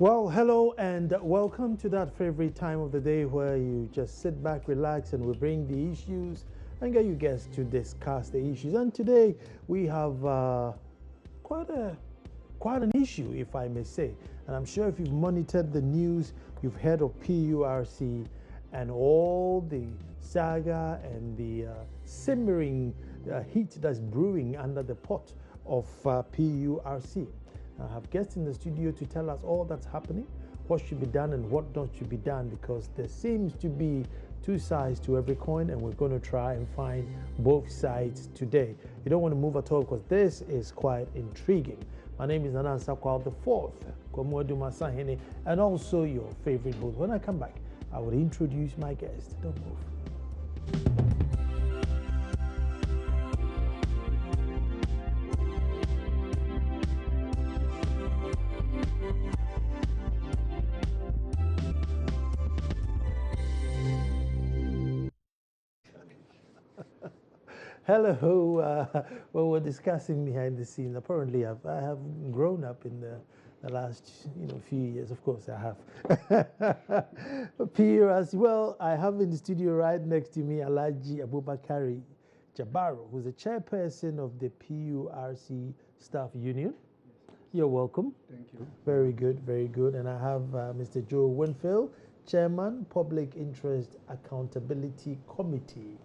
Well, hello and welcome to that favorite time of the day where you just sit back, relax, and we bring the issues and get you guests to discuss the issues. And today we have quite an issue, if I may say. And I'm sure if you've monitored the news, you've heard of PURC and all the saga and the simmering heat that's brewing under the pot of PURC. I have guests in the studio to tell us all that's happening, what should be done and what not should be done, because there seems to be two sides to every coin, and we're going to try and find both sides today. You don't want to move at all because this is quite intriguing. My name is Nanan Sakwal the Fourth, and also your favorite host. When I come back, I will introduce my guest. Don't move. Hello. Well, we're discussing behind the scenes. Apparently, I have grown up in the last few years. Of course, I have. Peer as well. I have in the studio right next to me Alhaji Abubakari Jabaro, who's the chairperson of the PURC Staff Union. You're welcome. Thank you. Very good, very good. And I have Mr. Joe Winfield, Chairman, Public Interest Accountability Committee.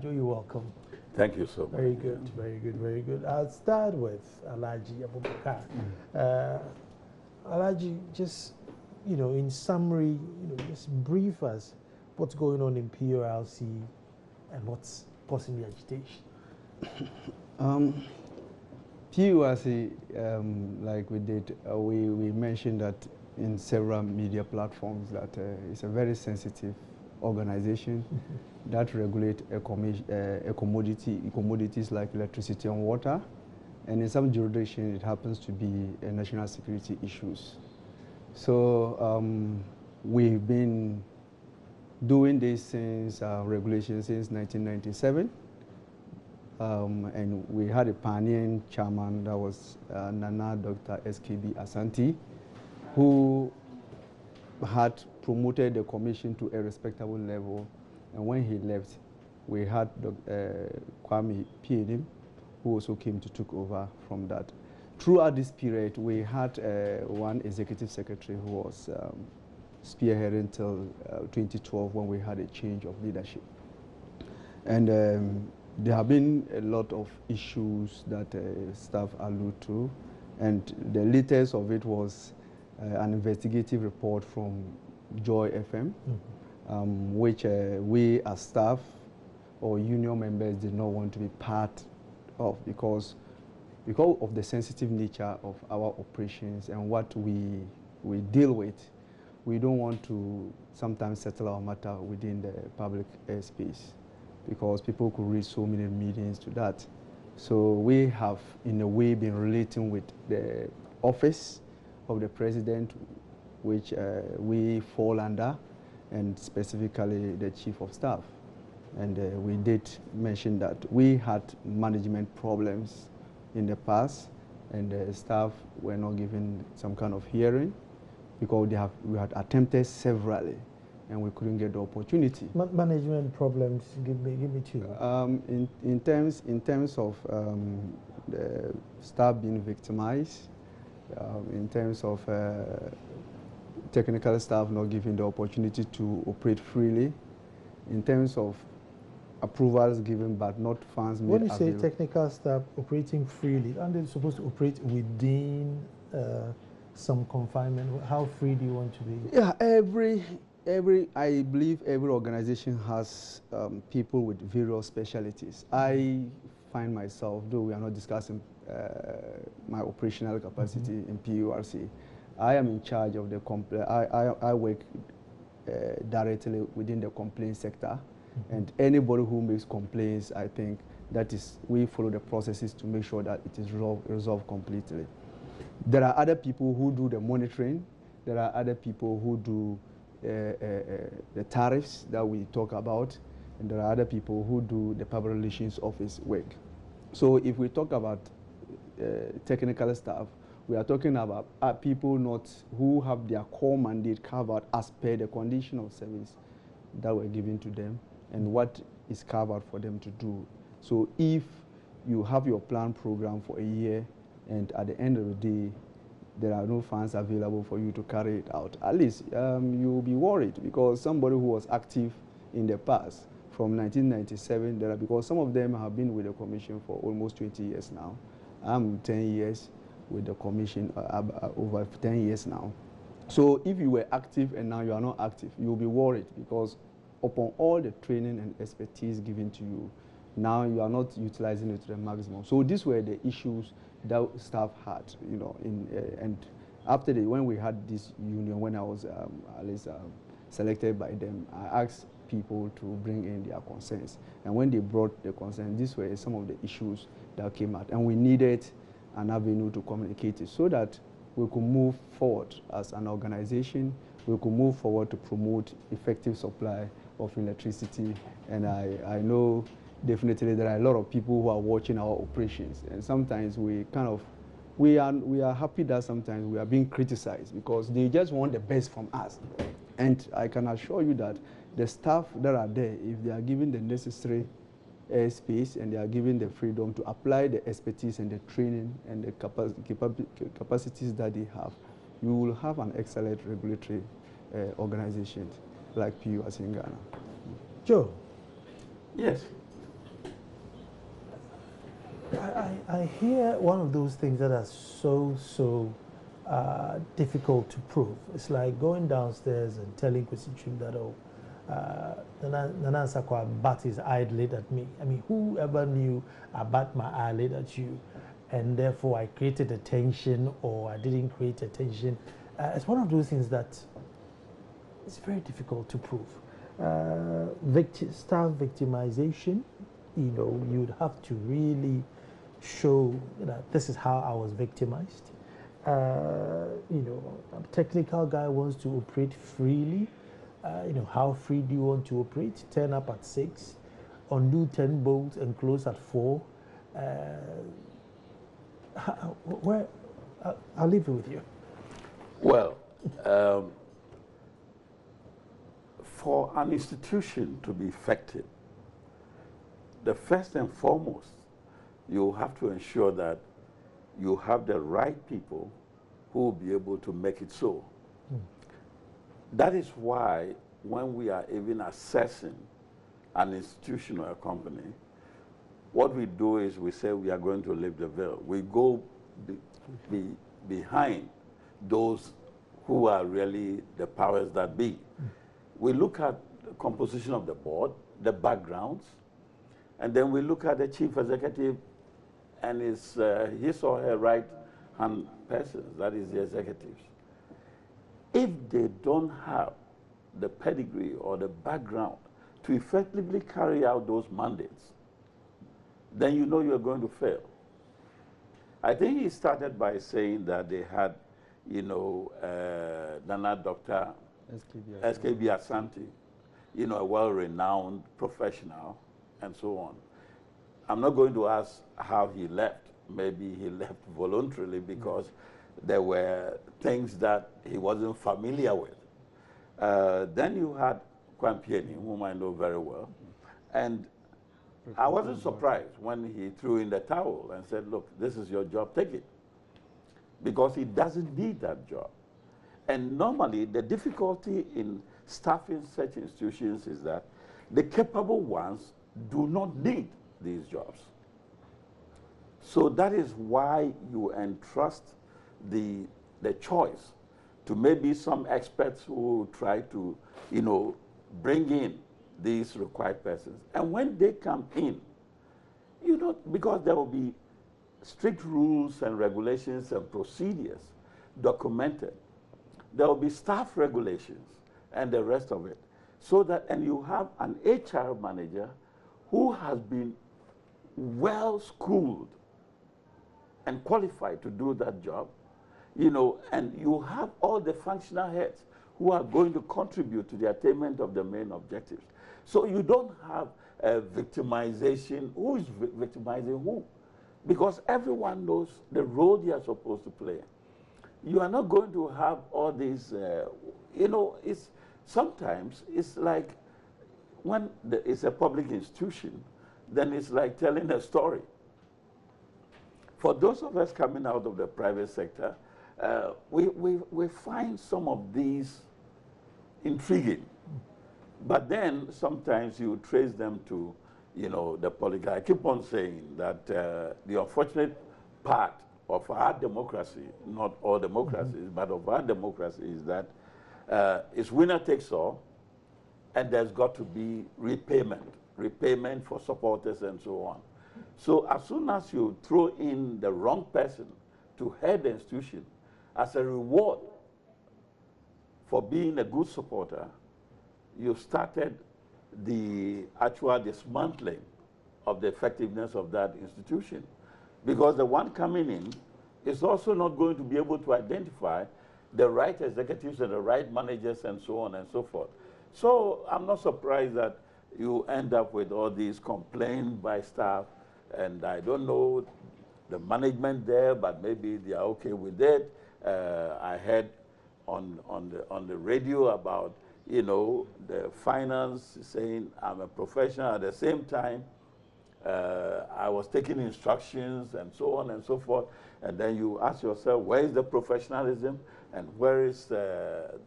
Joe, you're welcome. Thank you so much. Very good, very good, very good. I'll start with Alhaji Abubakar. Alhaji, just, in summary, just brief us what's going on in PURC and what's causing the agitation. PURC, like we did, we mentioned that in several media platforms that it's a very sensitive organization that regulate commodities like electricity and water, and in some jurisdictions it happens to be national security issues. So we've been doing this since regulation since 1997, and we had a pioneering chairman that was Nana Dr. SKB Asante, who had promoted the commission to a respectable level, and when he left, we had Kwame Piedim, who also came to take over from that. Throughout this period, we had one executive secretary who was spearheading till 2012 when we had a change of leadership. And there have been a lot of issues that staff allude to, and the latest of it was an investigative report from Joy FM, which we as staff or union members did not want to be part of because of the sensitive nature of our operations and what we deal with. We don't want to sometimes settle our matter within the public airspace because people could read so many meetings to that. So we have, in a way, been relating with the office of the president, which we fall under, and specifically the chief of staff. And we did mention that we had management problems in the past, and the staff were not given some kind of hearing because we had attempted severally, and we couldn't get the opportunity. Management problems, give me two. In terms of the staff being victimized, in terms of technical staff not given the opportunity to operate freely, in terms of approvals given but not funds made available. When you say technical staff operating freely, aren't they supposed to operate within some confinement? How free do you want to be? Yeah, I believe every organization has people with various specialties. I find myself, though we are not discussing my operational capacity in PURC, I am in charge of the I work directly within the complaint sector, and anybody who makes complaints, I think that is, we follow the processes to make sure that it is resolved completely. There are other people who do the monitoring. There are other people who do the tariffs that we talk about, and there are other people who do the public relations office work. So if we talk about technical staff, We are talking about people not who have their core mandate covered as per the condition of service that were given to them and what is covered for them to do. So if you have your plan program for a year and at the end of the day there are no funds available for you to carry it out, at least you will be worried, because somebody who was active in the past from 1997, because some of them have been with the commission for almost 20 years now. I'm 10 years with the commission, over 10 years now. So if you were active and now you are not active, you will be worried, because upon all the training and expertise given to you, now you are not utilizing it to the maximum. So these were the issues that staff had, you know, and after when we had this union, when I was at least selected by them, I asked people to bring in their concerns. And when they brought the concerns, these were some of the issues that came out. And we needed an avenue to communicate it so that we could move forward as an organization. We could move forward to promote effective supply of electricity. And I know definitely there are a lot of people who are watching our operations. And sometimes we are happy that sometimes we are being criticized because they just want the best from us. And I can assure you that the staff that are there, if they are given the necessary space and they are given the freedom to apply the expertise and the training and the capacities that they have, you will have an excellent regulatory organization like PURC in Ghana. Joe. Yes. I hear one of those things that are so difficult to prove. It's like going downstairs and telling Kwesi Trim that, oh, Nana Sakwa bat his eyelid at me. I mean, whoever knew I bat my eyelid at you, and therefore I created a tension or I didn't create a tension. It's one of those things that it's very difficult to prove. Staff victimization, you know, you'd have to really show that this is how I was victimized. You know, a technical guy wants to operate freely. You know, how free do you want to operate? Turn up at 6, undo 10 bolts and close at 4. I'll leave it with you. Well, for an institution to be effective, the first and foremost, you have to ensure that you have the right people who will be able to make it so. That is why when we are even assessing an institution or a company, what we do is we say we are going to lift the veil. We go behind those who are really the powers that be. We look at the composition of the board, the backgrounds, and then we look at the chief executive and his or her right-hand persons, that is the executives. If they don't have the pedigree or the background to effectively carry out those mandates, then you know you're going to fail. I think he started by saying that they had, you know, Nana Dr. SKB Asante, you know, a well-renowned professional, and so on. I'm not going to ask how he left. Maybe he left voluntarily because there were things that he wasn't familiar with. Then you had Kwampieni, whom I know very well. And I wasn't surprised when he threw in the towel and said, look, this is your job, take it. Because he doesn't need that job. And normally, the difficulty in staffing such institutions is that the capable ones do not need these jobs. So that is why you entrust the choice to maybe some experts who try to, you know, bring in these required persons. And when they come in, you know, because there will be strict rules and regulations and procedures documented, there will be staff regulations and the rest of it. So that, and you have an HR manager who has been well schooled and qualified to do that job, you know, and you have all the functional heads who are going to contribute to the attainment of the main objectives. So you don't have a victimization. Who is victimizing who? Because everyone knows the role they are supposed to play. you are not going to have all these, you know, sometimes it's like when it's a public institution, then it's like telling a story. For those of us coming out of the private sector, we find some of these intriguing. But then sometimes you trace them to, you know, the political. I keep on saying that the unfortunate part of our democracy, not all democracies, but of our democracy, is that it's winner takes all, and there's got to be repayment for supporters and so on. So as soon as you throw in the wrong person to head the institution as a reward for being a good supporter, you started the actual dismantling of the effectiveness of that institution. Because the one coming in is also not going to be able to identify the right executives and the right managers and so on and so forth. So I'm not surprised that you end up with all these complaints by staff, and I don't know the management there, but maybe they are okay with it. I heard on the radio about, you know, the finance saying I'm a professional. At the same time, I was taking instructions and so on and so forth. And then you ask yourself, where is the professionalism and where is the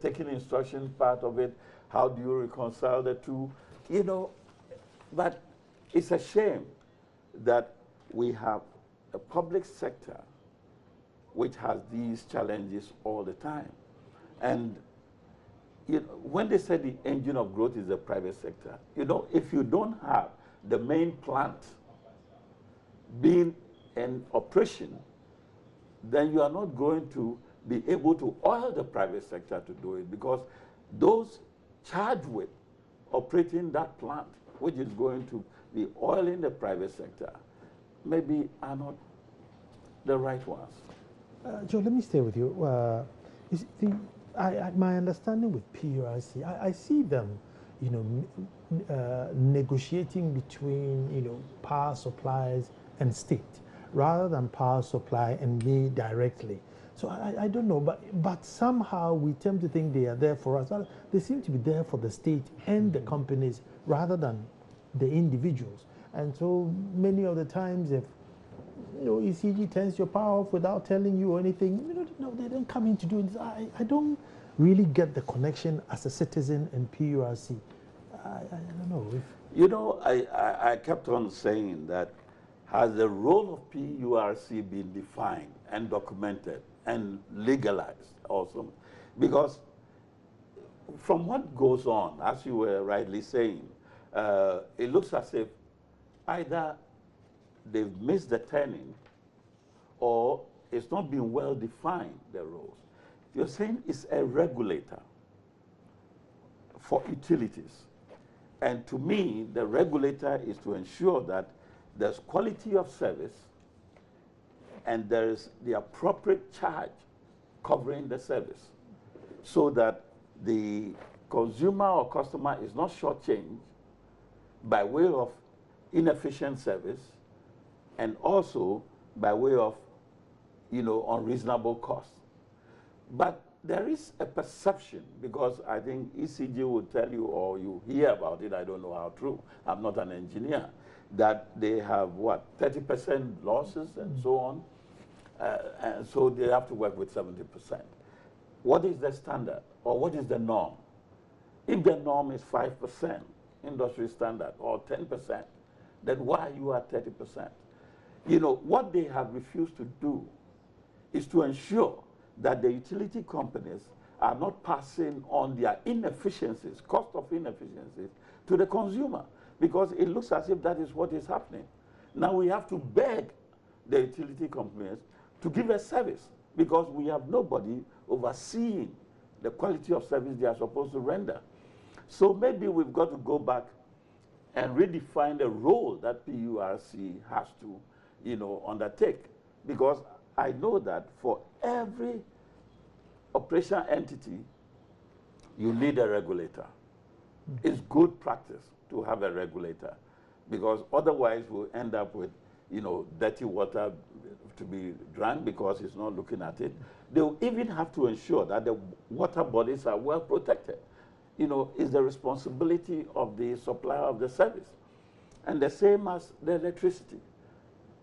taking instruction part of it? How do you reconcile the two? You know, but it's a shame that we have a public sector which has these challenges all the time. And you know, when they say the engine of growth is the private sector, you know, if you don't have the main plant being in operation, then you are not going to be able to oil the private sector to do it, because those charged with operating that plant, which is going to be oiling the private sector, maybe are not the right ones. Joe, let me stay with you. My understanding with PURC, I see them, you know, negotiating between, you know, power suppliers and state, rather than power supply and me directly. So I don't know, but somehow we tend to think they are there for us. They seem to be there for the state and the companies rather than the individuals. And so many of the times, if you know, ECG turns your power off without telling you or anything, you know, no, they don't come in to do it. I don't really get the connection as a citizen in PURC. I don't know. You know, I kept on saying that, has the role of PURC been defined and documented and legalized also? Because from what goes on, as you were rightly saying, it looks as if either they've missed the turning or it's not been well defined, the roles. You're saying it's a regulator for utilities. And to me, the regulator is to ensure that there's quality of service and there is the appropriate charge covering the service, so that the consumer or customer is not shortchanged by way of inefficient service and also by way of, you know, unreasonable cost. But there is a perception, because I think ECG will tell you, or you hear about it, I don't know how true, I'm not an engineer, that they have, what, 30% losses and so on, and so they have to work with 70%. What is the standard, or what is the norm? If the norm is 5% industry standard, or 10%, then why are you at 30%? You know, what they have refused to do is to ensure that the utility companies are not passing on their inefficiencies, cost of inefficiencies, to the consumer, because it looks as if that is what is happening. Now we have to beg the utility companies to give a service, because we have nobody overseeing the quality of service they are supposed to render. So maybe we've got to go back and redefine the role that PURC has to, you know, undertake, because I know that for every operational entity, you need a regulator. It's good practice to have a regulator, because otherwise we'll end up with dirty water to be drank because it's not looking at it. They will even have to ensure that the water bodies are well protected. It's the responsibility of the supplier of the service. And the same as the electricity.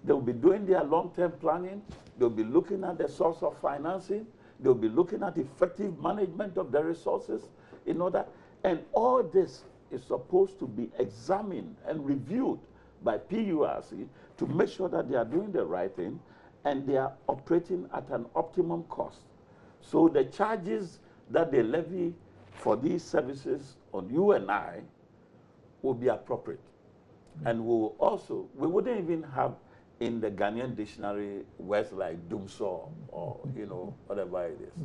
They'll be doing their long-term planning. They'll be looking at the source of financing. They'll be looking at effective management of the resources in order. And all this is supposed to be examined and reviewed by PURC to make sure that they are doing the right thing and they are operating at an optimum cost. So the charges that they levy for these services on you and I will be appropriate. And we wouldn't even have in the Ghanaian dictionary words like doomsaw or, whatever it is.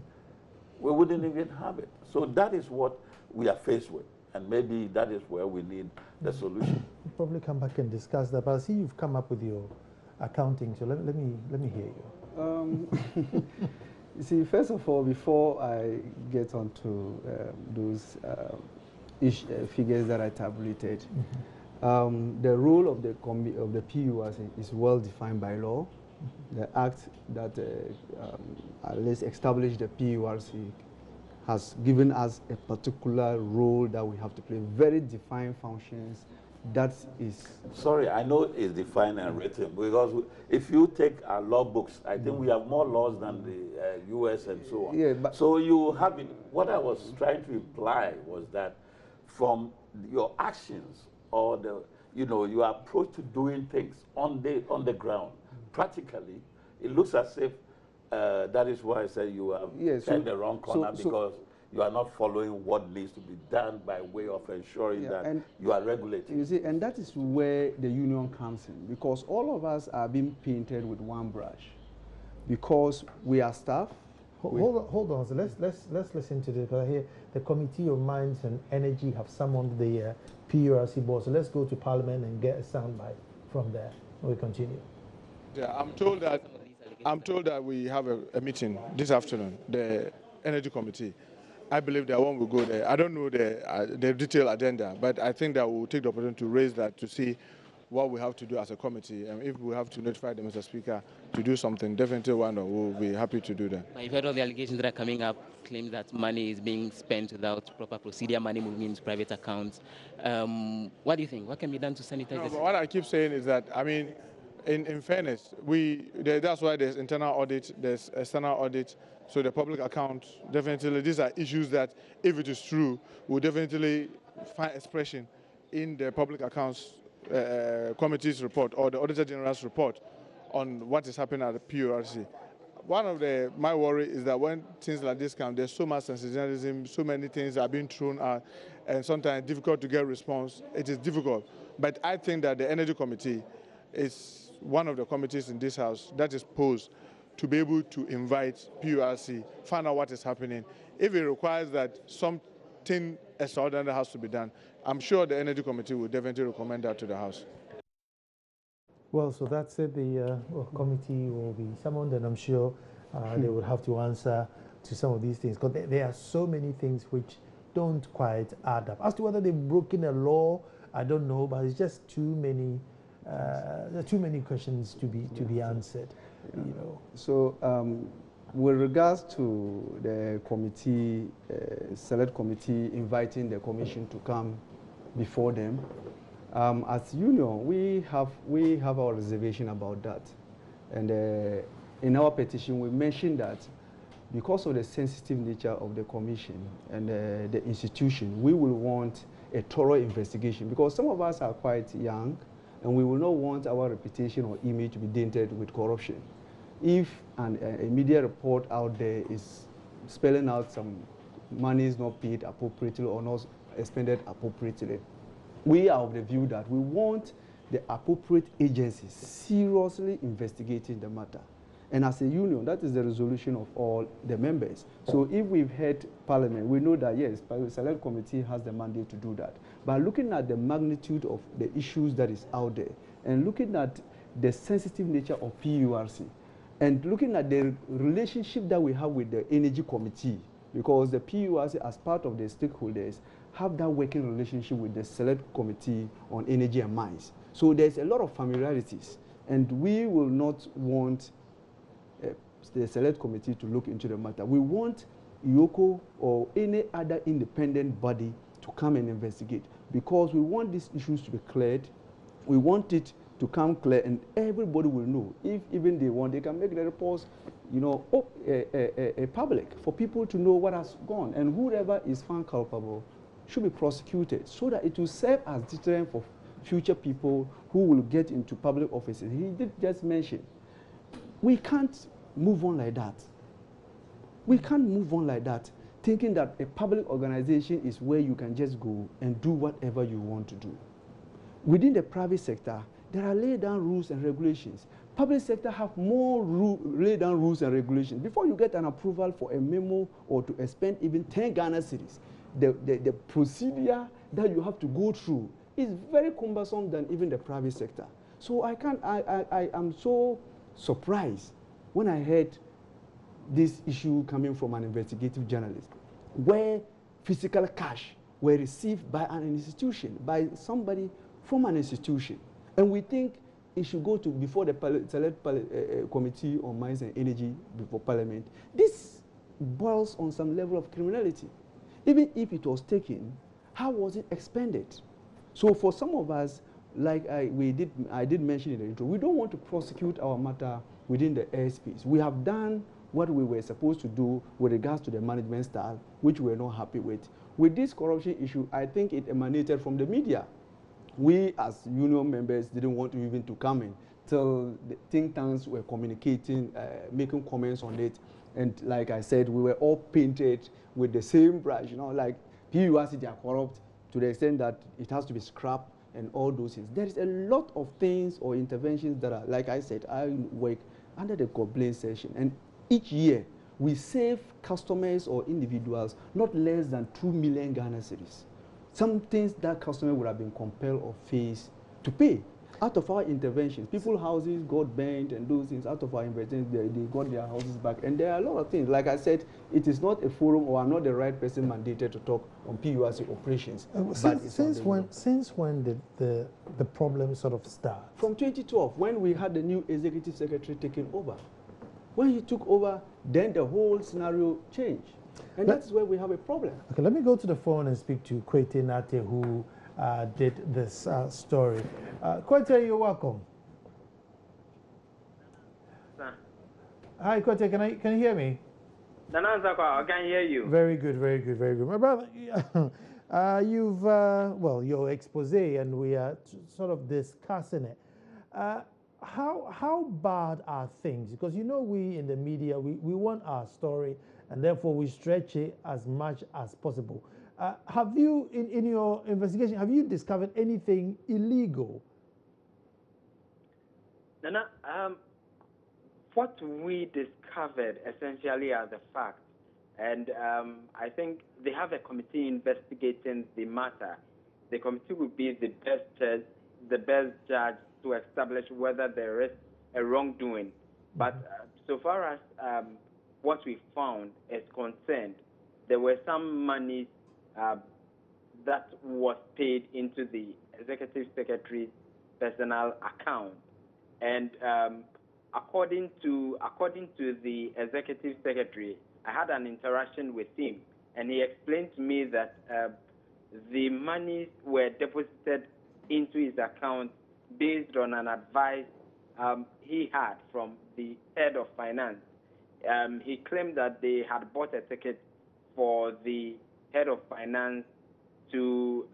We wouldn't even have it. So that is what we are faced with. And maybe that is where we need the solution. We'll probably come back and discuss that. But I see you've come up with your accounting, so let me hear you. You see, first of all, before I get onto those figures that I tabulated, the role of the PURC is well defined by law. The act that at least established the PURC has given us a particular role that we have to play, very defined functions. That is... Sorry, I know it's defined and written, because if you take our law books, I think we have more laws than the US and so on. Yeah, but so you have it. What I was trying to imply was that from your actions or your approach to doing things on the ground, practically, it looks as if that is why I said you have turned the wrong corner, because you are not following what needs to be done by way of ensuring that you are regulating. You see, and that is where the union comes in, because all of us are being painted with one brush, because we are staff. Hold on. So let's listen to this. Because I hear the Committee of Mines and Energy have summoned the PURC board. So let's go to Parliament and get a soundbite from there. We'll continue. Yeah, I'm told that we have a meeting this afternoon, the Energy Committee. I believe that one will go there. I don't know the detailed agenda, but I think that we'll take the opportunity to raise that to see what we have to do as a committee. And if we have to notify the Mr. Speaker to do something, definitely we'll be happy to do that. You've heard all the allegations that are coming up, claim that money is being spent without proper procedure, money moving into private accounts. What do you think? What can be done to sanitize this? What I keep saying is that, I mean, in fairness, that's why there's internal audit, there's external audit. So the public account, definitely, these are issues that, if it is true, will definitely find expression in the public accounts committee's report or the Auditor General's report on what is happening at the PURC. One of my worry is that when things like this come, there's so much sensationalism, so many things are being thrown out, and sometimes difficult to get response. It is difficult. But I think that the Energy Committee is one of the committees in this House that is posed to be able to invite PURC, find out what is happening. If it requires that something extraordinary has to be done, I'm sure the Energy Committee will definitely recommend that to the House. Well, so that's it. The committee will be summoned, and I'm sure they will have to answer to some of these things, because there are so many things which don't quite add up. As to whether they've broken a law, I don't know, but it's just too many questions to be answered. So with regards to the committee, select committee inviting the commission to come before them, as union, we have our reservation about that. And in our petition, we mentioned that because of the sensitive nature of the commission and the institution, we will want a thorough investigation, because some of us are quite young, and we will not want our reputation or image to be dented with corruption. If a media report out there is spelling out some money is not paid appropriately or not expended appropriately, we are of the view that we want the appropriate agencies seriously investigating the matter. And as a union, that is the resolution of all the members. So if we've had Parliament, we know that, yes, the Select Committee has the mandate to do that. But looking at the magnitude of the issues that is out there, and looking at the sensitive nature of PURC, and looking at the relationship that we have with the Energy Committee, because the PURC, as part of the stakeholders, have that working relationship with the Select Committee on Energy and Mines. So there's a lot of familiarities. And we will not want the select committee to look into the matter. We want Yoko or any other independent body to come and investigate, because we want these issues to be cleared. We want it to come clear, and everybody will know. If even they want, they can make the reports, you know, public for people to know what has gone, and whoever is found culpable should be prosecuted, so that it will serve as deterrent for future people who will get into public offices. He did just mention, we can't move on like that. We can't move on like that, thinking that a public organization is where you can just go and do whatever you want to do. Within the private sector, there are laid down rules and regulations. Public sector have more laid down rules and regulations. Before you get an approval for a memo or to expend even 10 Ghana cedis, the procedure that you have to go through is very cumbersome than even the private sector. So I am so surprised when I heard this issue coming from an investigative journalist, where physical cash were received by an institution, by somebody from an institution. And we think it should go to before the Select Committee on Mines and Energy before Parliament. This boils on some level of criminality. Even if it was taken, how was it expended? So for some of us, like I did mention in the intro, we don't want to prosecute our matter within the airspace. We have done what we were supposed to do with regards to the management style, which we were not happy with. With this corruption issue, I think it emanated from the media. We as union members didn't want to even to come in till the think tanks were communicating, making comments on it. And like I said, we were all painted with the same brush, you know, like PURC, they are corrupt to the extent that it has to be scrapped and all those things. There is a lot of things or interventions that are, like I said, I work under the complaint section. And each year, we save customers or individuals not less than 2 million Ghana cedis. Some things that customer would have been compelled or faced to pay. Out of our interventions, people's houses got burnt and those things. Out of our interventions, they got their houses back. And there are a lot of things. Like I said, it is not a forum, or I'm not the right person mandated to talk on PURC operations. Since when did the problem sort of start? From 2012, when we had the new executive secretary taking over. When he took over, then the whole scenario changed. And that's where we have a problem. Okay, let me go to the phone and speak to Kwete Nate, who did this story. Kwete, you're welcome. Hi, Kwete, can you hear me? I can hear you. Very good, very good, very good. My brother, you've, well, your expose, and we are sort of discussing it. How bad are things? Because you know we in the media, we want our story, and therefore we stretch it as much as possible. Have you, in your investigation, have you discovered anything illegal? Nana, what we discovered essentially are the facts, and I think they have a committee investigating the matter. The committee will be the best judge to establish whether there is a wrongdoing. But so far as what we found is concerned, there were some monies that was paid into the executive secretary's personal account, and according to the executive secretary, I had an interaction with him, and he explained to me that the monies were deposited into his account based on an advice he had from the head of finance. He claimed that they had bought a ticket for the head of finance to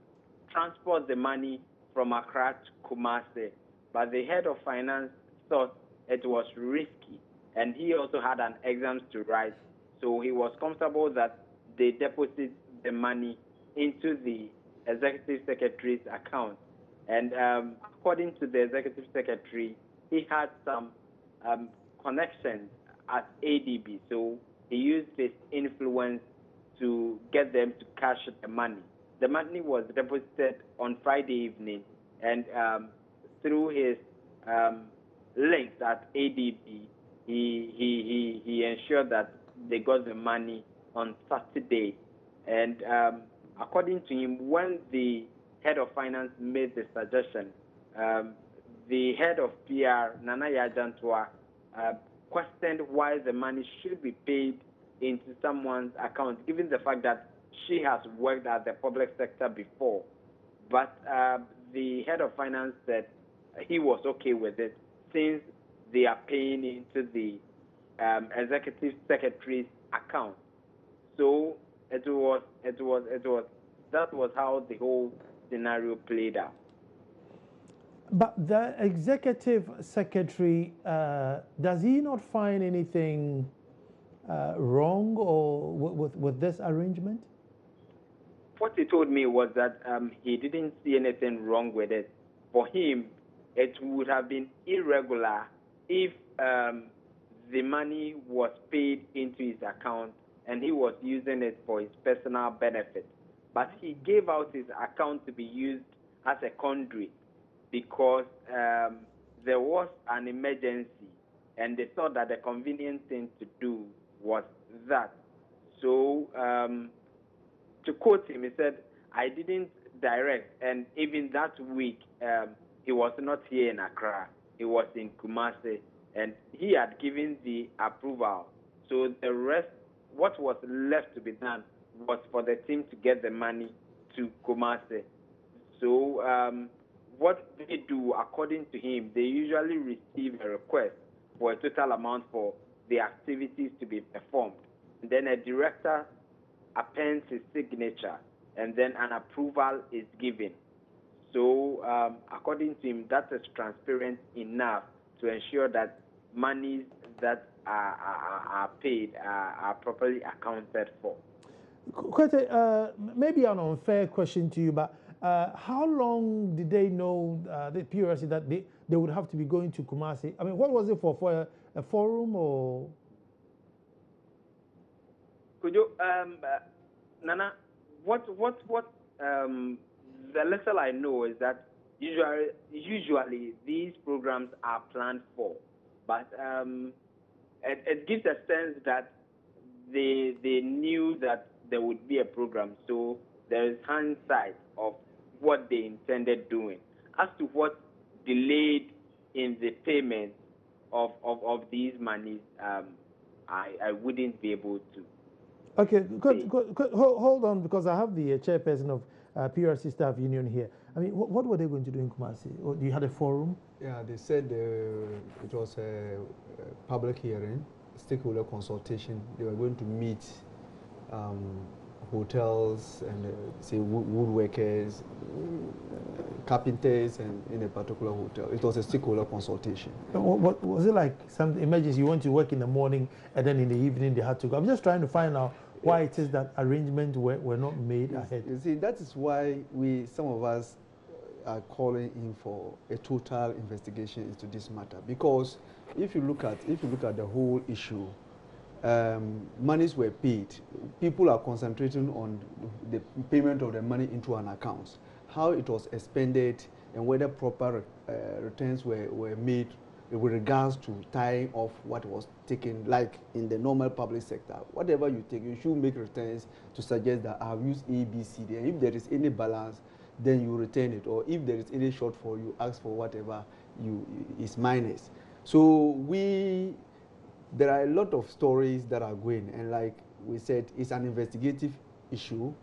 transport the money from Accra to Kumasi, but the head of finance thought it was risky, and he also had an exam to write, so he was comfortable that they deposit the money into the executive secretary's account. And according to the executive secretary, he had some connections at ADB, so he used his influence to get them to cash the money. The money was deposited on Friday evening, and through his links at ADB, he ensured that they got the money on Saturday. And according to him, when the head of finance made the suggestion, the head of PR, Nana Yajantua, questioned why the money should be paid into someone's account, given the fact that she has worked at the public sector before. But the head of finance said he was okay with it since they are paying into the executive secretary's account. So that was how the whole scenario played out. But the executive secretary, does he not find anything wrong or with this arrangement? What he told me was that he didn't see anything wrong with it. For him, it would have been irregular if the money was paid into his account and he was using it for his personal benefit. But he gave out his account to be used as a conduit because there was an emergency and they thought that the convenient thing to do was that. So to quote him, he said, I didn't direct, and even that week, he was not here in Accra. He was in Kumasi, and he had given the approval. So the rest, what was left to be done was for the team to get the money to Kumasi. So what they do, according to him, they usually receive a request for a total amount for the activities to be performed. And then a director appends his signature, and then an approval is given. So according to him, that is transparent enough to ensure that monies that are paid are properly accounted for. Quite maybe an unfair question to you, but how long did they know, the PURC, that they would have to be going to Kumasi? I mean, what was it for a forum or? Could you, Nana, what the little I know is that usually these programs are planned for, but it gives a sense that they knew that there would be a program, so there is hindsight of what they intended doing. As to what delayed in the payment of these monies, I wouldn't be able to. Okay, good. Hold on, because I have the chairperson of PURC Staff Union here. I mean, what were they going to do in Kumasi? Or you had a forum? Yeah, they said it was a public hearing, stakeholder consultation. They were going to meet hotels and say woodworkers, carpenters, and in a particular hotel. It was a stakeholder consultation. What was it like? Some emergency, you want to work in the morning and then in the evening they had to go. I'm just trying to find out why it is that arrangements were not made ahead. You see, that is why some of us are calling in for a total investigation into this matter. Because if you look at the whole issue, monies were paid. People are concentrating on the payment of the money into an account, how it was expended, and whether proper returns were made with regards to tying off what was taken, like in the normal public sector. Whatever you take, you should make returns to suggest that I have used A, B, C, D. And if there is any balance, then you return it. Or if there is any shortfall, you ask for whatever is minus. So there are a lot of stories that are going, and like we said, it's an investigative issue.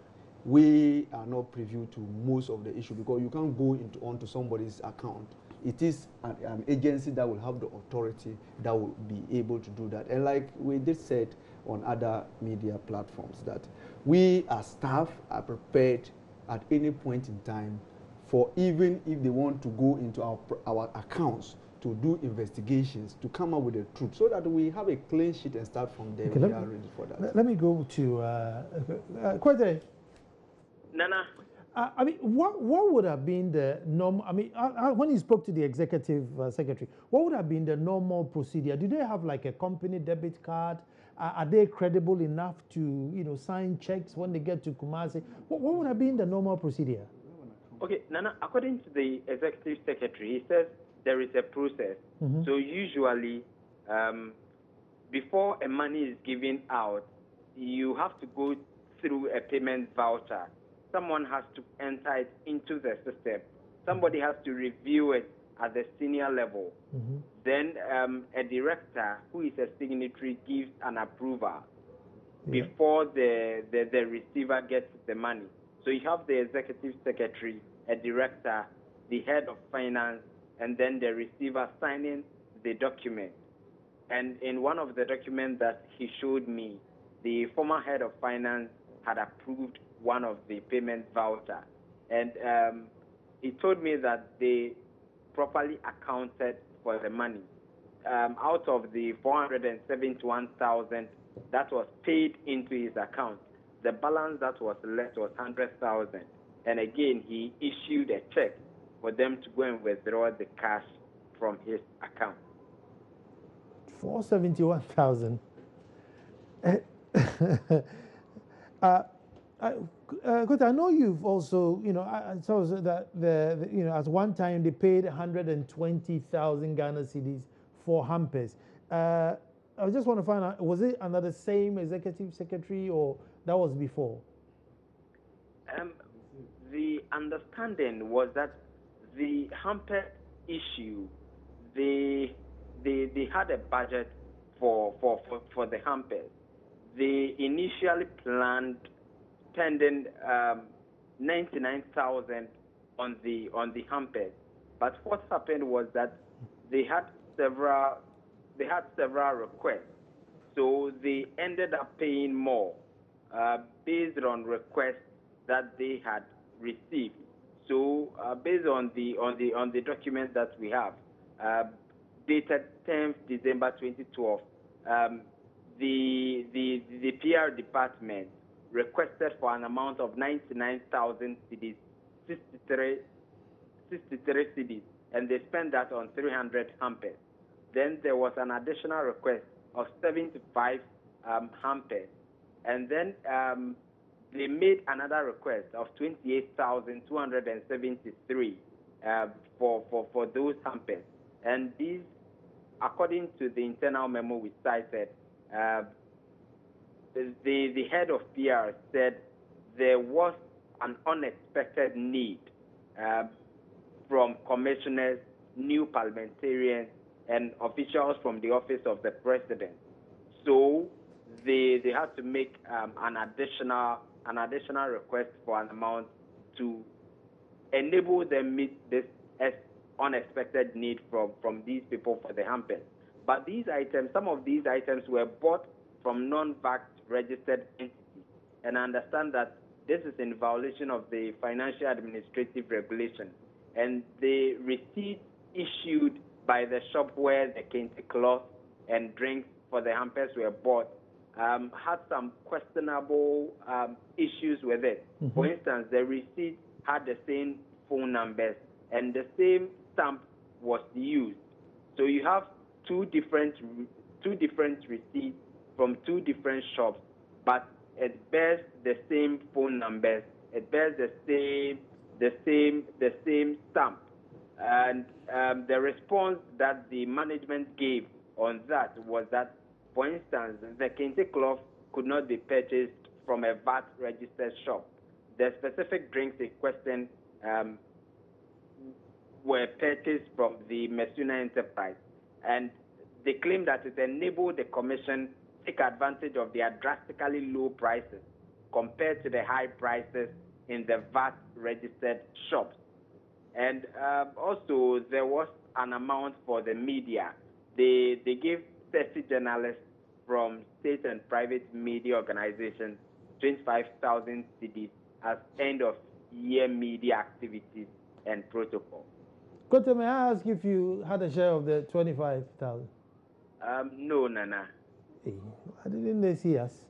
We are not privy to most of the issue because you can't go onto somebody's account. It is an agency that will have the authority that will be able to do that. And like we did said on other media platforms, that we as staff are prepared at any point in time for, even if they want to go into our accounts to do investigations, to come up with the truth, so that we have a clean sheet and start from there. Okay, we are ready for that. Let me go to Kwete. Nana. I mean, what would have been the normal? I mean, when you spoke to the executive secretary, what would have been the normal procedure? Do they have like a company debit card? Are they credible enough to sign checks when they get to Kumasi? What would have been the normal procedure? Okay, Nana. According to the executive secretary, he says there is a process. Mm-hmm. So usually, before a money is given out, you have to go through a payment voucher. Someone has to enter it into the system. Somebody has to review it at the senior level. Then a director who is a signatory gives an approval before the receiver gets the money. So you have the executive secretary, a director, the head of finance, and then the receiver signing the document. And in one of the documents that he showed me, the former head of finance had approved one of the payment voucher. And he told me that they properly accounted for the money. Out of the 471,000 that was paid into his account, the balance that was left was 100,000. And again, he issued a check for them to go and withdraw the cash from his account. 471,000. Because I know you've also, I saw that at one time they paid 120,000 Ghana cedis for hampers. I just want to find out, was it under the same executive secretary or that was before? The understanding was that the hamper issue, they had a budget for the hampers. They initially planned spending 99,000 on the hampers, but what happened was that they had several requests, so they ended up paying more based on requests that they had received. So based on the document that we have, dated 10th December 2012, the PR department requested for an amount of 99,000 cedis, 63 cedis, and they spent that on 300 hampers. Then there was an additional request of 75 hampers, and then they made another request of 28,273 for those hampers. And these, according to the internal memo we cited, the head of PR said there was an unexpected need from commissioners, new parliamentarians, and officials from the office of the president. So they had to make an additional request for an amount to enable them meet this unexpected need from these people for the hampers. But these items, some of these items were bought from non-VAT registered entities, and I understand that this is in violation of the Financial Administrative Regulation. And the receipts issued by the shop where the kente cloth and drinks for the hampers were bought had some questionable issues with it. For instance, the receipt had the same phone numbers and the same stamp was used. So you have two different receipts from two different shops, but it bears the same phone numbers. It bears the same stamp. And the response that the management gave on that was that, for instance, the kente cloth could not be purchased from a VAT registered shop. The specific drinks in question were purchased from the Mesuna enterprise, and they claim that it enabled the commission to take advantage of their drastically low prices compared to the high prices in the VAT registered shops. And also there was an amount for the media. They gave 30 journalists from state and private media organizations 25,000 cedis as end of year media activities and protocol. Kote, may I ask if you had a share of the 25,000? No, Nana. Hey, why didn't they see us?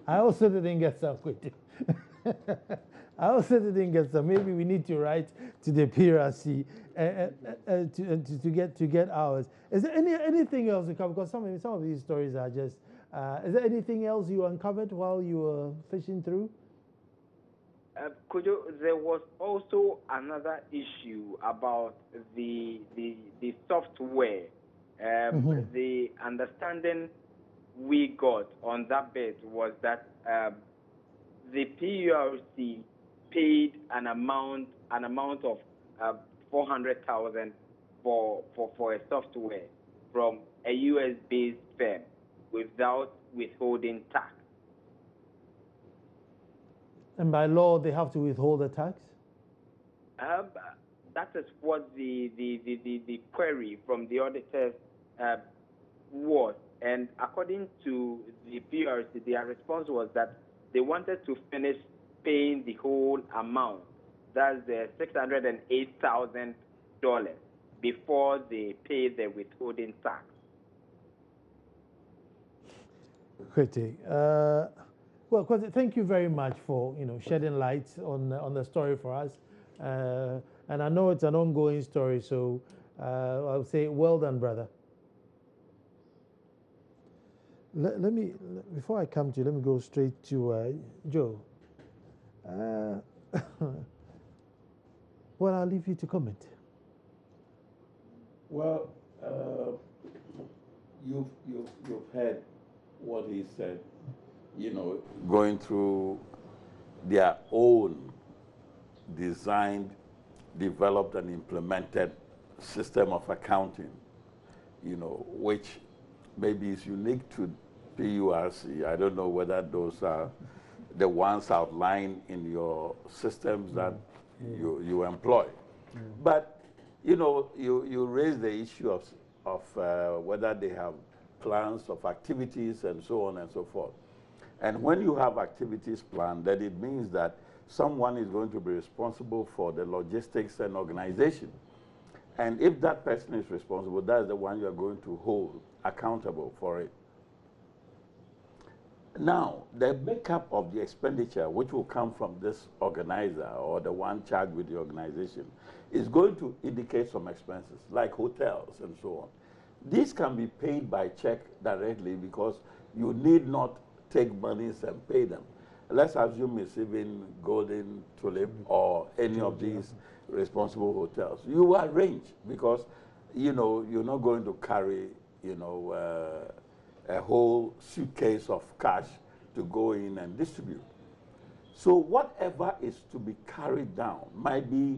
I also didn't get some, Kote. I also didn't get some. Maybe we need to write to the PRC to get ours. Is there anything else to cover? Because some of these stories are just. Is there anything else you uncovered while you were fishing through? There was also another issue about the software. The understanding we got on that bit was that the PURC paid an amount of 400,000 for a software from a US-based firm without withholding tax. And by law, they have to withhold the tax? That is what the query from the auditors was. And according to the PURC, their response was that they wanted to finish paying the whole amount. That's the $608,000 before they pay the withholding tax. Kwete, well, Kwete, thank you very much for shedding light on the story for us. And I know it's an ongoing story, so I'll say well done, brother. Let me, before I come to you, let me go straight to Joe. Well, I'll leave you to comment. Well, you've heard what he said. Going through their own designed, developed, and implemented system of accounting, which maybe is unique to PURC. I don't know whether those are the ones outlined in your systems that you employ. But, you raise the issue of whether they have plans of activities and so on and so forth. And when you have activities planned, then it means that someone is going to be responsible for the logistics and organization. And if that person is responsible, that's the one you're going to hold accountable for it. Now, the makeup of the expenditure, which will come from this organizer or the one charged with the organization, is going to indicate some expenses, like hotels and so on. These can be paid by check directly because you need not take monies and pay them. Let's assume it's even Golden Tulip or any of these responsible hotels. You arrange because, you're not going to carry, a whole suitcase of cash to go in and distribute. So whatever is to be carried down might be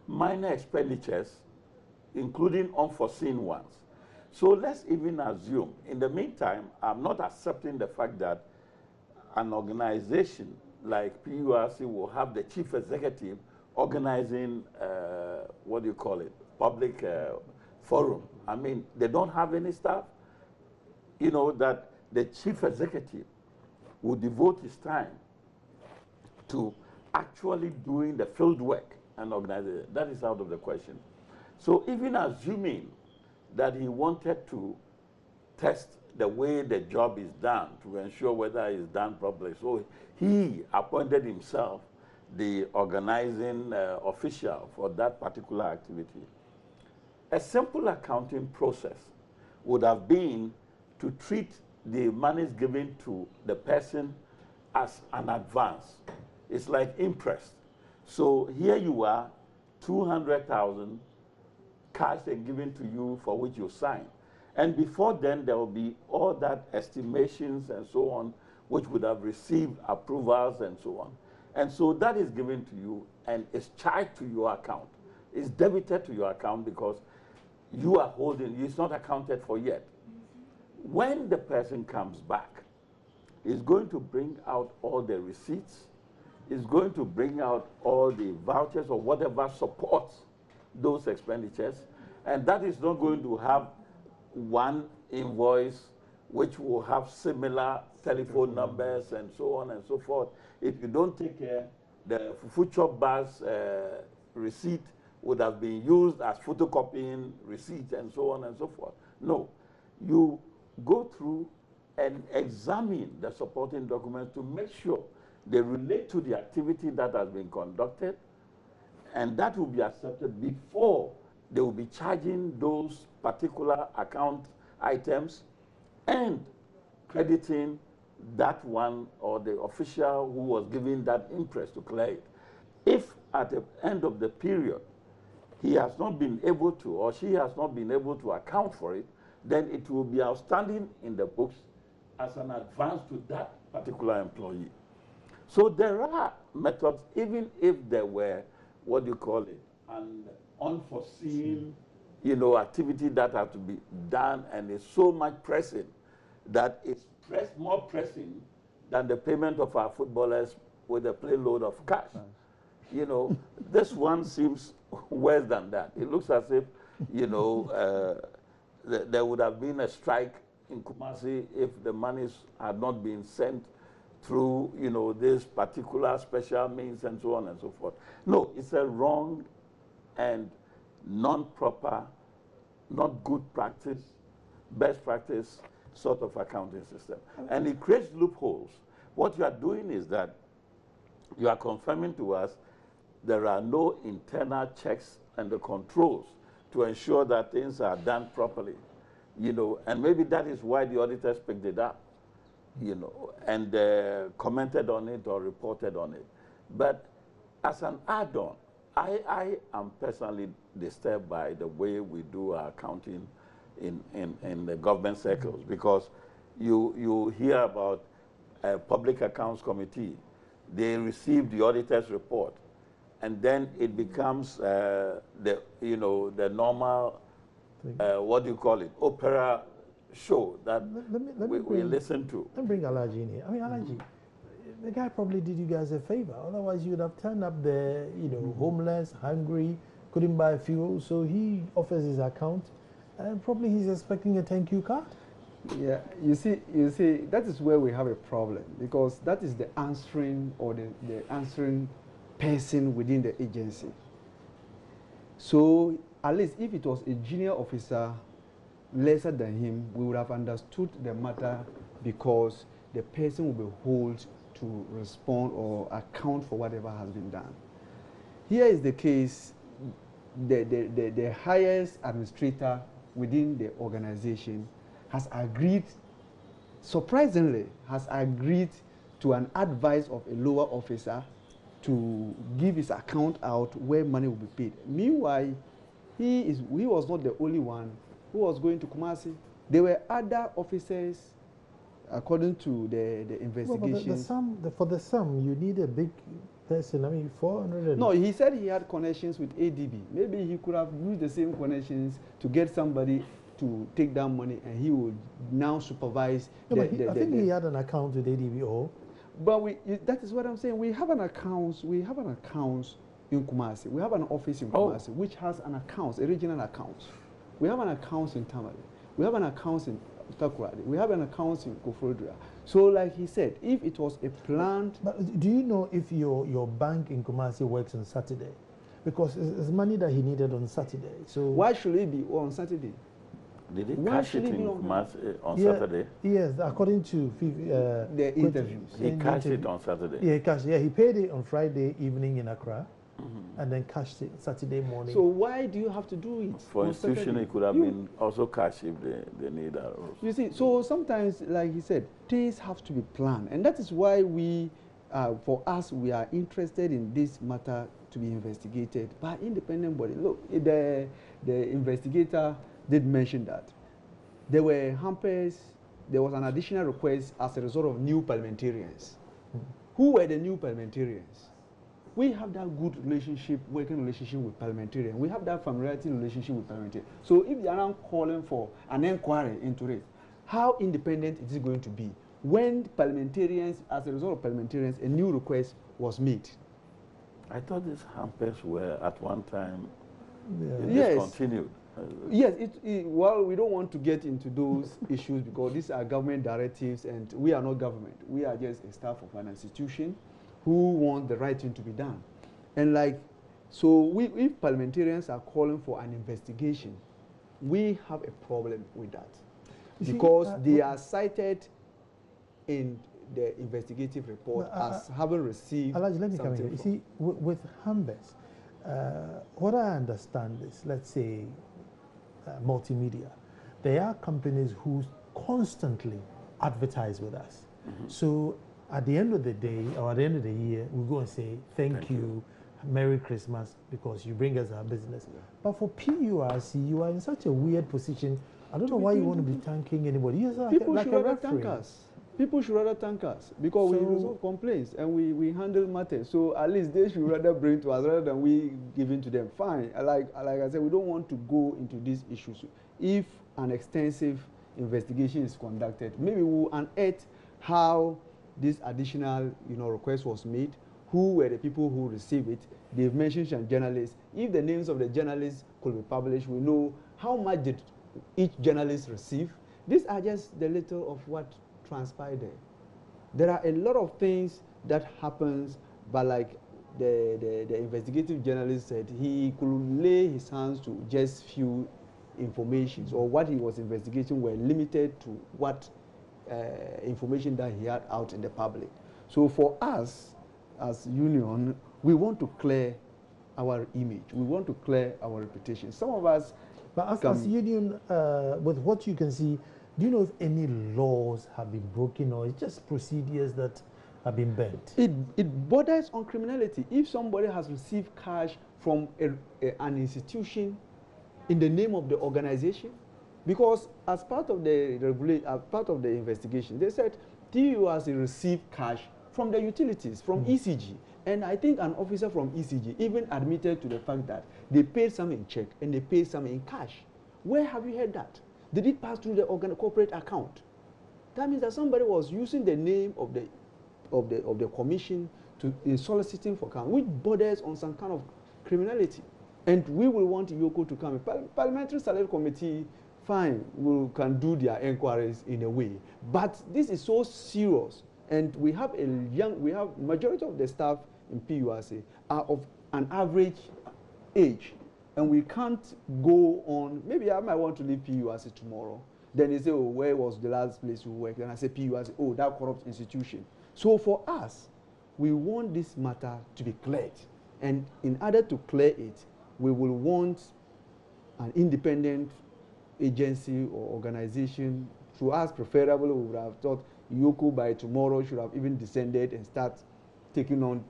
minor expenditures, including unforeseen ones. So let's even assume, in the meantime, I'm not accepting the fact that an organization like PURC will have the chief executive organizing, public forum. I mean, they don't have any staff. That the chief executive will devote his time to actually doing the field work and organizing it. That is out of the question. So even assuming that he wanted to test the way the job is done to ensure whether it's done properly, so he appointed himself the organizing official for that particular activity. A simple accounting process would have been to treat the monies given to the person as an advance. It's like interest. So here you are, 200,000 cash and given to you for which you sign. And before then, there will be all that estimations and so on, which would have received approvals and so on. And so that is given to you and is charged to your account. It's debited to your account because you are holding, it's not accounted for yet. When the person comes back, he's going to bring out all the receipts, he's going to bring out all the vouchers or whatever supports those expenditures, and that is not going to have one invoice which will have similar telephone numbers and so on and so forth. If you don't take care, the future bus receipt would have been used as photocopying receipt and so on and so forth. No, you go through and examine the supporting documents to make sure they relate to the activity that has been conducted, and that will be accepted before they will be charging those particular account items and crediting that one or the official who was giving that interest to clear it. If at the end of the period he has not been able to, or she has not been able to account for it, then it will be outstanding in the books as an advance to that particular employee. So there are methods, even if there were, an unforeseen, you know, activity that has to be done, and it's so much pressing that it's more pressing than the payment of our footballers with a plain load of cash. You know, this one seems worse than that. It looks as if, you know, there would have been a strike in Kumasi if the monies had not been sent through, you know, this particular special means and so on and so forth. No, it's a wrong and non-proper, not good practice, best practice sort of accounting system. And it creates loopholes. What you are doing is that you are confirming to us there are no internal checks and the controls to ensure that things are done properly, you know, and maybe that is why the auditors picked it up, you know, and commented on it or reported on it. But as an add-on, I am personally disturbed by the way we do our accounting in the government circles, because you hear about a public accounts committee. They receive the auditor's report, and then it becomes the normal what do you call it, opera show that we listen to. Let me bring Alaji in here. I mean, Alaji, the guy probably did you guys a favor. Otherwise, you would have turned up there, you know, homeless, hungry, couldn't buy fuel. So he offers his account, and probably he's expecting a thank you card. Yeah, you see, that is where we have a problem, because that is the answering or the answering person within the agency. So at least if it was a junior officer lesser than him, we would have understood the matter, because the person will be held to respond or account for whatever has been done. Here is the case, the highest administrator within the organization has agreed, surprisingly, has agreed to an advice of a lower officer to give his account out where money will be paid. Meanwhile, he was not the only one who was going to Kumasi. There were other officers, according to the investigation. Well, for the sum, you need a big person. I mean, 400. No, he said he had connections with ADB. Maybe he could have used the same connections to get somebody to take down money, and he would now supervise. No, I think he had an account with ADB. But that is what I'm saying. We have an account. We have an account in Kumasi. We have an office in Kumasi which has an account, a regional account. We have an account in Tamale. We have an account in Takoradi. We have an account in Kofrodria. So, like he said, if it was a planned. But do you know if your bank in Kumasi works on Saturday? Because it's money that he needed on Saturday. So why should it be on Saturday? Did he cash it in on Saturday? Yes, according to the interviews. He cashed it on Saturday. Yeah, he cashed. Yeah, he paid it on Friday evening in Accra, and then cashed it Saturday morning. So why do you have to do it? For institution, it could have been also cash if they need that. You see, so sometimes, like he said, things have to be planned, and that is why for us, we are interested in this matter to be investigated by independent body. Look, the investigator did mention that there were hampers, there was an additional request as a result of new parliamentarians. Who were the new parliamentarians? We have that good relationship, working relationship with parliamentarians. We have that familiarity relationship with parliamentarians. So if they are now calling for an inquiry into it, how independent is it going to be when parliamentarians, as a result of parliamentarians, a new request was made? I thought these hampers were at one time Yes. discontinued. Yes, well, we don't want to get into those issues because these are government directives, and we are not government. We are just a staff of an institution who want the right thing to be done. And if parliamentarians are calling for an investigation, we have a problem with that. Because they are cited in the investigative report as having received Alaji, let me come in. You see, with Hambes, what I understand is, let's say, multimedia, there are companies who constantly advertise with us. So at the end of the day, or at the end of the year, we go and say, thank you, Merry Christmas, because you bring us our business. But for PURC, you are in such a weird position. I don't know why you want to be thanking anybody. Yes, people like should a rather referee. thank us. People should rather thank us because we resolve complaints and we handle matters. So at least they should rather bring to us rather than we giving to them. Fine. Like I said, we don't want to go into these issues. If an extensive investigation is conducted, maybe we'll unearth how this additional request was made, who were the people who received it. They've mentioned some journalists. If the names of the journalists could be published, we know how much did each journalist receive. These are just the little of what transpired there. There are a lot of things that happens, but like the investigative journalist said, he could lay his hands to just few informations, or what he was investigating were limited to what information that he had out in the public. So for us, as union, we want to clear our image. We want to clear our reputation. Some of us... But as union, with what you can see, do you know if any laws have been broken, or it's just procedures that have been bent? It borders on criminality. If somebody has received cash from an institution in the name of the organization, because as part of the investigation, they said TURC received cash from the utilities, from ECG. And I think an officer from ECG even admitted to the fact that they paid some in check and they paid some in cash. Where have you heard that? Did it pass through the corporate account? That means that somebody was using the name of the commission in soliciting for account, which borders on some kind of criminality. And we will want Yoko to come. Parliamentary Select Committee, fine, can do their inquiries in a way. But this is so serious. And we have majority of the staff in PURC are of an average age. And we can't go on. Maybe I might want to leave PURC tomorrow. Then they say, oh, where was the last place you worked? And I say, PURC, oh, that corrupt institution. So for us, we want this matter to be cleared. And in order to clear it, we will want an independent agency or organization. To us, preferably, we would have thought Yoko by tomorrow should have even descended and start taking on,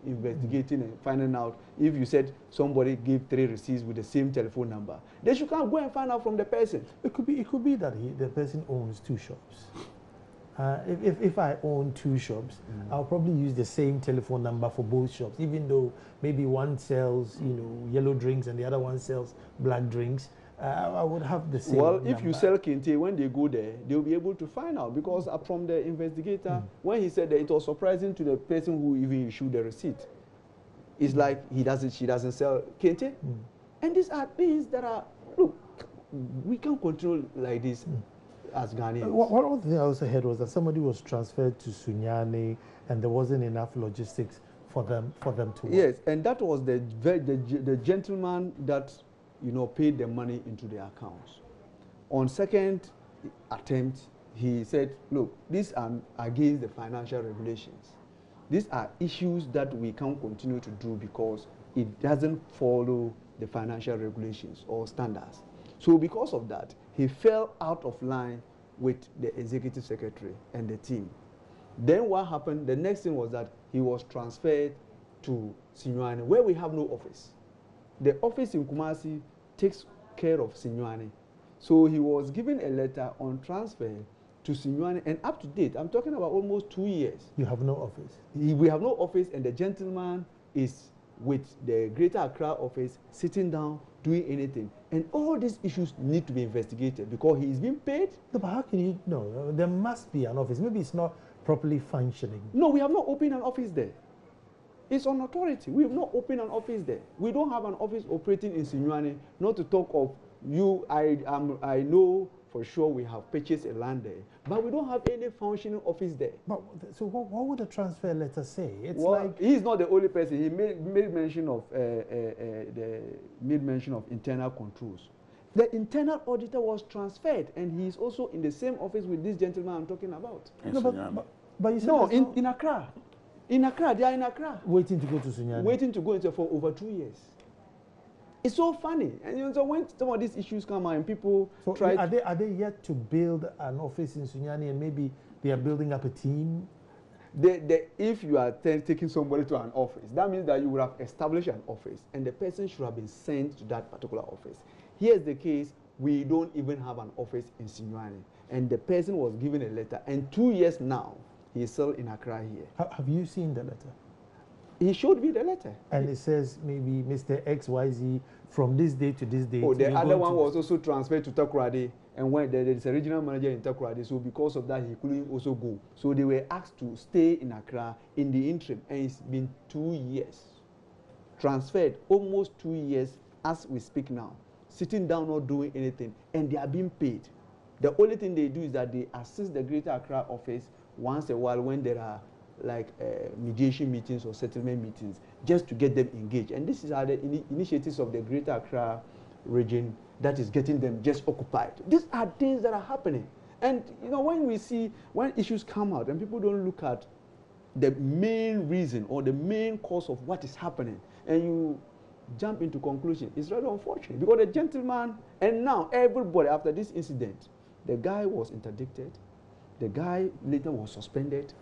investigating and finding out. If you said somebody gave 3 receipts with the same telephone number, they should come go and find out from the person. It could be that the person owns 2 shops. If I own 2 shops, I'll probably use the same telephone number for both shops, even though maybe one sells, yellow drinks and the other one sells black drinks. I would have the same number. If you sell Kente, when they go there, they'll be able to find out, because from the investigator, when he said that, it was surprising to the person who even issued the receipt. It's like she doesn't sell Kente. And these are things that are, look, we can't control like this as Ghanaians. One other thing I also heard was that somebody was transferred to Sunyani and there wasn't enough logistics for them to work. Yes, and that was the gentleman that paid the money into their accounts. On second attempt, he said, look, these are against the financial regulations. These are issues that we can't continue to do because it doesn't follow the financial regulations or standards. So because of that, he fell out of line with the executive secretary and the team. Then what happened, the next thing was that he was transferred to Sinyuane, where we have no office. The office in Kumasi takes care of Sinyuane. So he was given a letter on transfer to Sinyuane, and up to date, I'm talking about almost 2 years. You have no office? We have no office, and the gentleman is with the Greater Accra office, sitting down, doing anything. And all these issues need to be investigated because he is being paid. No, but how can you know? There must be an office. Maybe it's not properly functioning. No, we have not opened an office there. It's on authority. We have not opened an office there. We don't have an office operating in Sinyuane, not to talk of you. I know for sure we have purchased a land there, but we don't have any functioning office there. But, so what would the transfer letter say? It's like he's not the only person. He made mention of internal controls. The internal auditor was transferred, and he's also in the same office with this gentleman I'm talking about. No, but you said no, in Accra. In Accra, they are in Accra. Waiting to go to Sunyani. Waiting to go into for over 2 years. It's so funny. And so when some of these issues come out and people try are they yet to build an office in Sunyani, and maybe they are building up a team? If you are taking somebody to an office, that means that you would have established an office and the person should have been sent to that particular office. Here's the case, we don't even have an office in Sinyuane. and the person was given a letter, and 2 years now, he's still in Accra here. Have you seen the letter? He showed me the letter. And it says maybe Mr. XYZ from this day to this day. Oh, the other one was also transferred to Takoradi, and when there is a regional manager in Takoradi, so because of that, he couldn't also go. So they were asked to stay in Accra in the interim, and it's been 2 years. Transferred almost 2 years as we speak now, sitting down not doing anything, and they are being paid. The only thing they do is that they assist the Greater Accra office once a while when there are like mediation meetings or settlement meetings, just to get them engaged. And this is how the initiatives of the Greater Accra region that is getting them just occupied. These are things that are happening. And you know, when issues come out and people don't look at the main reason or the main cause of what is happening, and you jump into conclusion, it's rather unfortunate. Because the gentleman, and now everybody after this incident, the guy was interdicted, the guy later was suspended,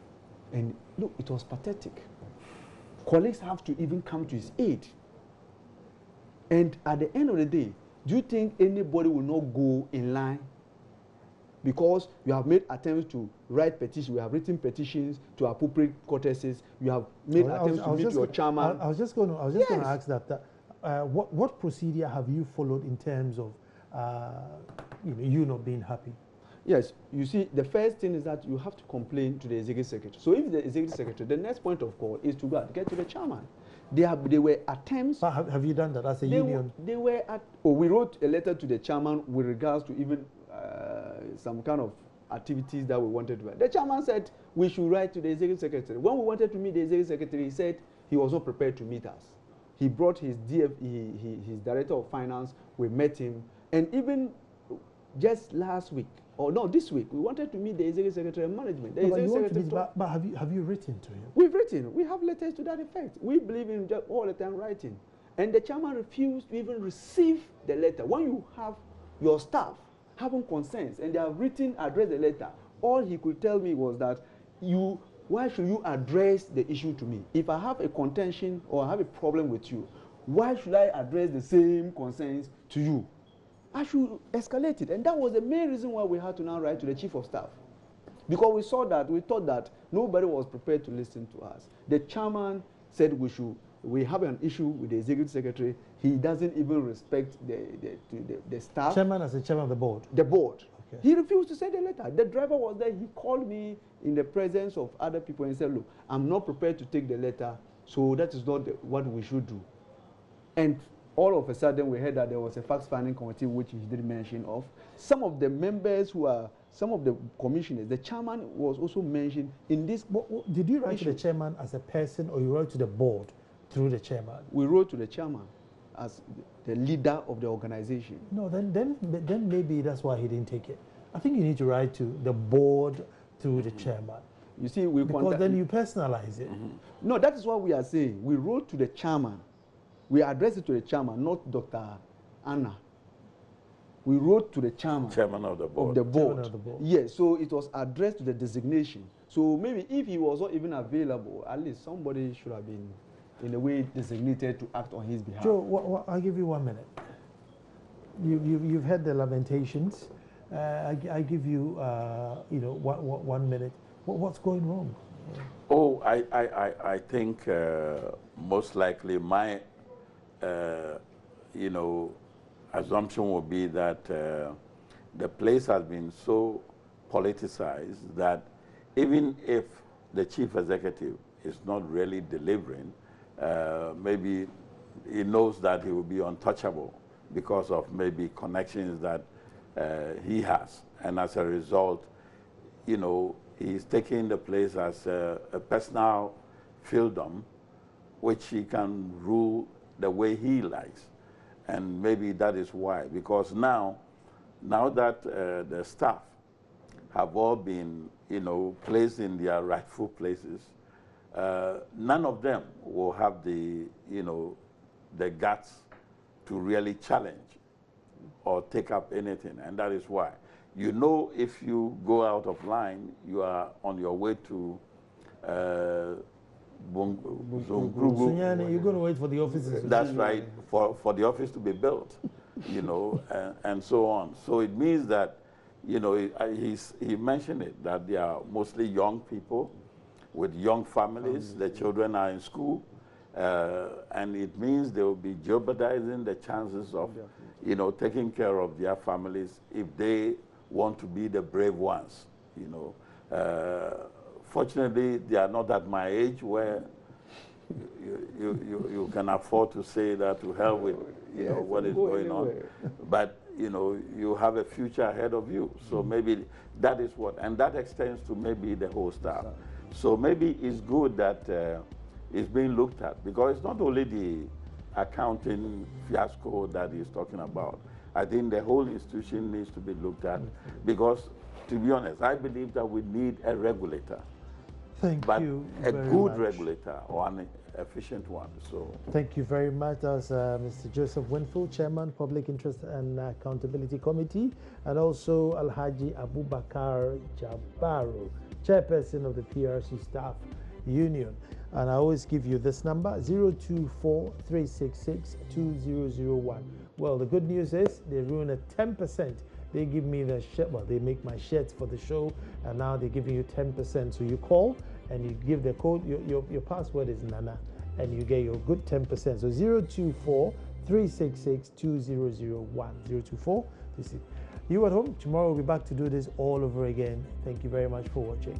and look, it was pathetic. Colleagues have to even come to his aid. And at the end of the day, do you think anybody will not go in line? Because you have made attempts to write petitions, we have written petitions to appropriate courtesies, you have made attempts to meet your chairman. I was just going to ask that. What procedure have you followed in terms of you not being happy? Yes, you see, the first thing is that you have to complain to the executive secretary. So if the executive secretary, the next point of call is to go and get to the chairman. There were attempts. But have you done that as a union? We wrote a letter to the chairman with regards to even some kind of activities that we wanted to do. The chairman said we should write to the executive secretary. When we wanted to meet the executive secretary, he said he was not prepared to meet us. He brought his his director of finance. We met him, and even just last week, or no, this week, we wanted to meet the executive secretary and management. But have you written to him? We've written. We have letters to that effect. We believe in all the time writing. And the chairman refused to even receive the letter. When you have your staff having concerns and they have written, addressed the letter, all he could tell me was that why should you address the issue to me? If I have a contention or I have a problem with you, why should I address the same concerns to you? I should escalate it. And that was the main reason why we had to now write to the chief of staff. Because we thought that nobody was prepared to listen to us. The chairman said we have an issue with the executive secretary. He doesn't even respect the staff. Chairman as the chairman of the board? The board. Okay. He refused to send a letter. The driver was there. He called me in the presence of other people and said, look, I'm not prepared to take the letter, so that is not what we should do. And all of a sudden, we heard that there was a fact-finding committee, which he didn't mention of. Some of the members some of the commissioners, the chairman was also mentioned in this. Did you write to the chairman as a person, or you wrote to the board through the chairman? We wrote to the chairman as the leader of the organization. No, then maybe that's why he didn't take it. I think you need to write to the board through the chairman. You see, because then you personalize it. No, that is what we are saying. We wrote to the chairman. We addressed it to the chairman, not Dr. Anna. We wrote to the chairman. Chairman of the board. Of the board. Chairman of the board. Yes, so it was addressed to the designation. So maybe if he was not even available, at least somebody should have been, in a way, designated to act on his behalf. Joe, I'll give you 1 minute. You've heard the lamentations. I give you, 1 minute. What's going wrong? Oh, I think most likely my, assumption would be that the place has been so politicized that even if the chief executive is not really delivering, maybe he knows that he will be untouchable because of maybe connections that he has. And as a result, he's taking the place as a personal fiefdom, which he can rule the way he likes. And maybe that is why, because now that the staff have all been, placed in their rightful places, none of them will have the guts to really challenge or take up anything, and that is why. If you go out of line, you are on your way to you're going to wait for the offices. That's right, for the office to be built, and so on. So it means that, you know, he mentioned it, that they are mostly young people with young families. The children are in school, and it means they will be jeopardizing the chances of, you know, taking care of their families if they want to be the brave ones, you know. Fortunately, they are not at my age where you can afford to say that to hell with, you know, what is going on. But, you know, you have a future ahead of you. So maybe that is what, and that extends to maybe the whole staff. So maybe it's good that it's being looked at, because it's not only the accounting fiasco that he's talking about. I think the whole institution needs to be looked at, because, to be honest, I believe that we need a regulator. Thank you a very good much. regulator, or an efficient one. So thank you very much. That was Mr. Joseph Winfield, Chairman, Public Interest and Accountability Committee, and also Alhaji Abubakar Jabaru, Chairperson of the PRC Staff Union. And I always give you this number, 024-366-2001. Well, the good news is they ruin a 10%. They give me the shirt, well, they make my shirts for the show, and now they're giving you 10%. So you call and you give the code, your password is Nana, and you get your good 10%. So 024-366-2001. 024-366. You at home, tomorrow we'll be back to do this all over again. Thank you very much for watching.